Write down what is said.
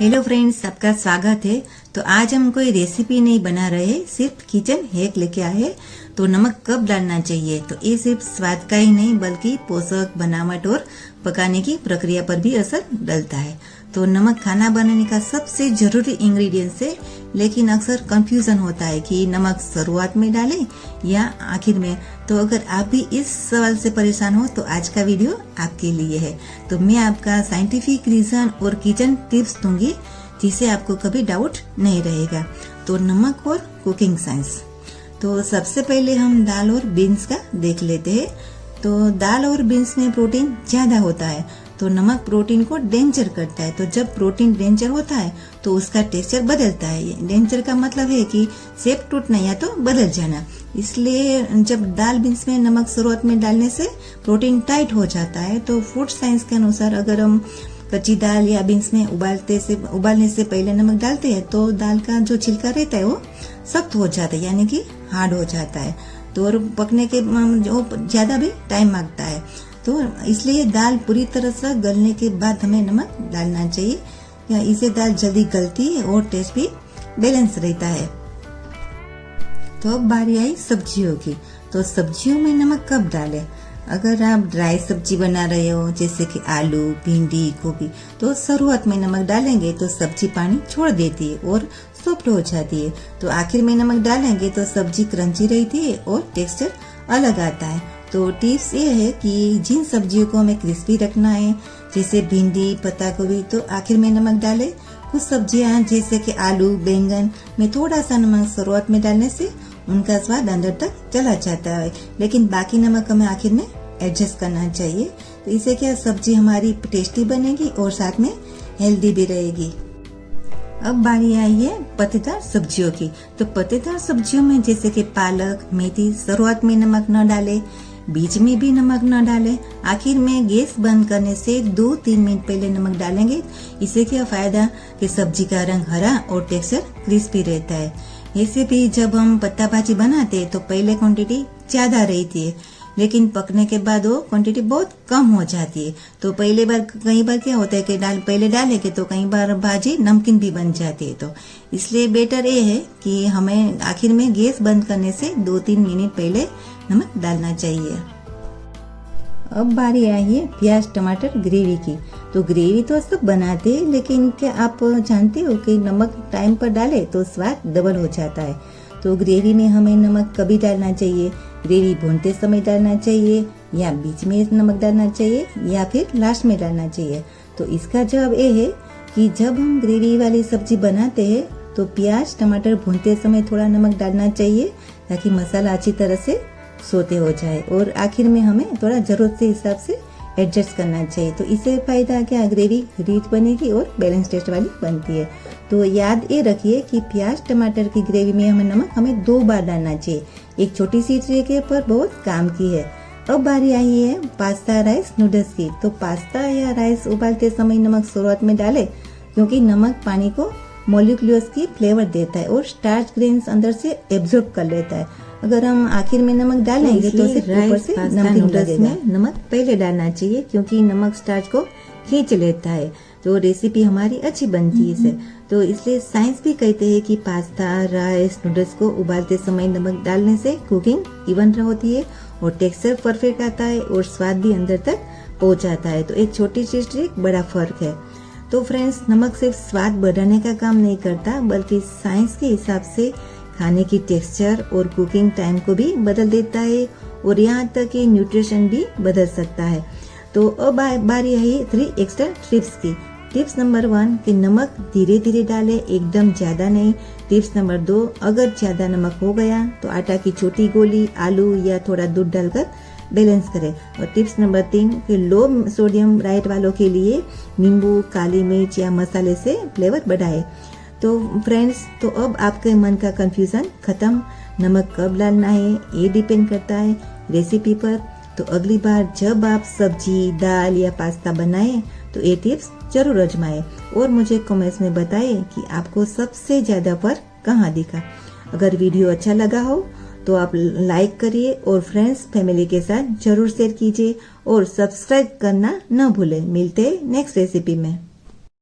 Hello friends, सबका स्वागत है। तो आज हम कोई रेसिपी नहीं बना रहे, सिर्फ किचन हैक लेके आए। तो नमक कब डालना चाहिए, तो ये सिर्फ स्वाद का ही नहीं बल्कि पोषक, बनावट और पकाने की प्रक्रिया पर भी असर डालता है। तो नमक खाना बनाने का सबसे जरूरी इंग्रेडिएंट्स है, लेकिन अक्सर कंफ्यूजन होता है कि नमक शुरुआत में डालें या आखिर में। तो अगर आप भी इस सवाल से परेशान हो तो आज का वीडियो आपके लिए है। तो मैं आपका साइंटिफिक रीजन और किचन टिप्स दूंगी जिससे आपको कभी डाउट नहीं रहेगा। तो नमक और कुकिंग साइंस। तो सबसे पहले हम दाल और बीन्स का देख लेते हैं। तो दाल और बीन्स में प्रोटीन ज्यादा होता है, तो नमक प्रोटीन को डेंजर करता है। तो जब प्रोटीन डेंजर होता है तो उसका टेक्सचर बदलता है। डेंजर का मतलब है कि शेप टूटना या तो बदल जाना। इसलिए जब दाल बीन्स में नमक शुरुआत में डालने से प्रोटीन टाइट हो जाता है। तो फूड साइंस के अनुसार अगर हम कच्ची दाल या बीन्स में उबालने से पहले नमक डालते हैं तो दाल का जो छिलका रहता है वो सख्त हो जाता है, यानी कि हार्ड हो जाता है। तो और पकने के जो ज्यादा भी टाइम मांगता है। तो इसलिए दाल पूरी तरह से गलने के बाद हमें नमक डालना चाहिए, या इससे दाल जल्दी गलती है और टेस्ट भी बैलेंस रहता है। तो अब बारी आई सब्जियों की। तो सब्जियों में नमक कब डालें? अगर आप ड्राई सब्जी बना रहे हो जैसे कि आलू, भिंडी, गोभी, तो शुरुआत में नमक डालेंगे तो सब्जी पानी छोड़ देती है और सॉफ्ट हो जाती है। तो आखिर में नमक डालेंगे तो सब्जी क्रंची रहती है और टेक्सचर अलग आता है। तो टिप्स ये है कि जिन सब्जियों को हमें क्रिस्पी रखना है जैसे भिंडी, पत्ता गोभी, तो आखिर में नमक डालें। कुछ सब्जियां जैसे कि आलू, बैंगन में थोड़ा सा नमक शुरुआत में डालने से उनका स्वाद अंदर तक चला जाता है, लेकिन बाकी नमक हमें आखिर में एडजस्ट करना चाहिए। तो इससे क्या सब्जी हमारी टेस्टी बनेगी और साथ में हेल्दी भी रहेगी। अब बारी आई है पत्तेदार सब्जियों की। तो पत्तेदार सब्जियों में जैसे कि पालक, मेथी शुरुआत में नमक न डाले, बीच में भी नमक न डालें, आखिर में गैस बंद करने से 2-3 मिनट पहले नमक डालेंगे। इससे क्या फायदा कि सब्जी का रंग हरा और टेक्सचर क्रिस्पी रहता है। ऐसे भी जब हम पत्ता भाजी बनाते हैं तो पहले क्वांटिटी ज्यादा रहती है, लेकिन पकने के बाद वो क्वांटिटी बहुत कम हो जाती है। तो कई बार क्या होता है कि पहले डालेंगे तो कई बार भाजी नमकीन भी बन जाती है। तो इसलिए बेटर ये है कि हमें आखिर में गैस बंद करने से 2-3 मिनट पहले नमक डालना चाहिए। अब बारी आई है प्याज टमाटर ग्रेवी की। तो ग्रेवी तो सब बनाते हैं, लेकिन क्या आप जानते हो कि नमक टाइम पर डाले तो स्वाद डबल हो जाता है। तो ग्रेवी में हमें नमक कभी डालना चाहिए? ग्रेवी भूनते समय डालना चाहिए, या बीच में नमक डालना चाहिए, या फिर लास्ट में डालना चाहिए? तो इसका जवाब ये है कि जब हम ग्रेवी वाली सब्जी बनाते हैं तो प्याज टमाटर भूनते समय थोड़ा नमक डालना चाहिए ताकि मसाला अच्छी तरह से सोते हो जाए, और आखिर में हमें थोड़ा जरूरत के हिसाब से एडजस्ट करना चाहिए। तो इससे फायदा क्या, ग्रेवी रिच बनेगी और बैलेंस टेस्ट वाली बनती है। तो याद ये रखिए कि प्याज टमाटर की ग्रेवी में हमें 2 बार डालना चाहिए। एक छोटी सी ट्रिक पर बहुत काम की है। अब बारी आई है पास्ता, राइस, नूडल्स की। तो पास्ता या राइस उबालते समय नमक शुरुआत में डाले, क्योंकि नमक पानी को मॉलिक्यूल्स की फ्लेवर देता है और स्टार्च ग्रेन्स अंदर से एब्जॉर्ब कर लेता है। अगर हम आखिर में नमक डालेंगे तो सिर्फ ऊपर से नूडल्स में नमक पहले डालना चाहिए, क्योंकि नमक स्टार्च को खींच लेता है। तो रेसिपी हमारी अच्छी बनती है इससे। तो इसलिए साइंस भी कहते हैं कि पास्ता, राइस, नूडल्स को उबालते समय नमक डालने से कुकिंग इवन होती है और टेक्सचर परफेक्ट आता है और स्वाद भी अंदर तक पहुंच जाता है। तो एक छोटी सी ट्रिक बड़ा फर्क है। तो फ्रेंड्स, नमक सिर्फ स्वाद बढ़ाने का काम नहीं करता, बल्कि साइंस के हिसाब से खाने की टेक्सचर और कुकिंग टाइम को भी बदल देता है, और यहाँ तक कि न्यूट्रिशन भी बदल सकता है। तो अब बारी है 3 एक्स्ट्रा टिप्स की। टिप्स नंबर 1 कि नमक धीरे धीरे डालें, एकदम ज्यादा नहीं। टिप्स नंबर 2, अगर ज्यादा नमक हो गया तो आटा की छोटी गोली, आलू या थोड़ा दूध डालकर बैलेंस करें। और टिप्स नंबर 3 कि लो सोडियम डाइट वालों के लिए नींबू, काली मिर्च या मसाले से फ्लेवर बढ़ाए। तो फ्रेंड्स, तो अब आपके मन का कंफ्यूजन खत्म। नमक कब डालना है ये डिपेंड करता है रेसिपी पर। तो अगली बार जब आप सब्जी, दाल या पास्ता बनाएं तो ये टिप्स जरूर आजमाएं और मुझे कमेंट्स में बताएं कि आपको सबसे ज्यादा फर्क कहाँ दिखा। अगर वीडियो अच्छा लगा हो तो आप लाइक करिए और फ्रेंड्स फैमिली के साथ जरूर शेयर कीजिए और सब्सक्राइब करना न भूलें। मिलते हैं नेक्स्ट रेसिपी में।